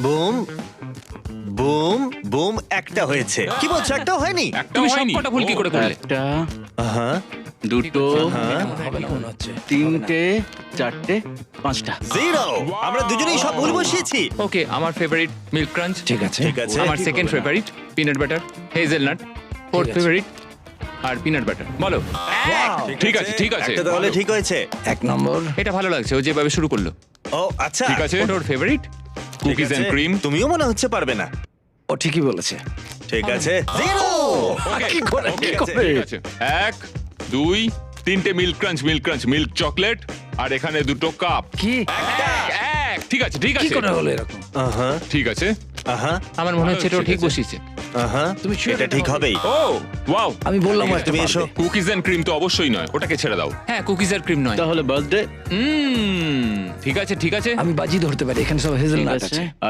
Boom boom boom, একটা হয়েছে। কি বলছো, একটাও হয়নি? একটা তুমি হয়নি। সবকটা ভুল কি করে করলে? একটা, হ্যাঁ দুটো, হ্যাঁ, হবে না মনে হচ্ছে। তিনটে, চারটে, পাঁচটা। জিরো। আমরা দুজনেই সব ভুল বসিয়েছি। ওকে, আমার ফেভারিট মিল্ক ক্রাঞ্চ, ঠিক আছে। ঠিক আছে। আমার second favourite peanut butter, hazelnut, fourth আছে। ফেভারিট আর পিনাট বাটার। বলো। ঠিক আছে, ঠিক আছে। একটা তাহলে ঠিক হয়েছে। 1 নম্বর। এটা ভালো লাগছে, ও যেভাবে শুরু করলো। ও আচ্ছা, ঠিক আছে। ওটা ওর ফেভারিট। ঠিক কুকিজ আছে। And cream. তুমিও মনে হচ্ছে পারবে না। ও ঠিকই বলেছে। ঠিক আছে, জিরো। কি করে ঠিক ঠিক আছে। করে? ঠিক আছে। 1 2 3টে মিল্ক ক্রাঞ্চ, মিল্ক চকলেট, আর এখানে দুটো কাপ। কি এক। ঠিক আছে, ঠিক কি আছে। করে হলো এরকম? আহা ঠিক আছে। আহা আমার মনে হচ্ছে এটাও ঠিক ঠিক আছে। বসিয়েছে। আহা, তুমি sure এটা এটা ঠিক হবে? হবেই। ও ওয়াও। আমি বললাম ঠিক আছে, তুমি এসো। কুকিজ এন্ড ক্রিম তো অবশ্যই নয়, ওটাকে ছেড়ে দাও। হ্যাঁ, কুকিজ আর ক্রিম নয়। তাহলে বার্থডে ঠিক আছে, ঠিক আছে। আমি বাজি ধরতে পারি, এখানে সব হেজেলনাট আছে। আর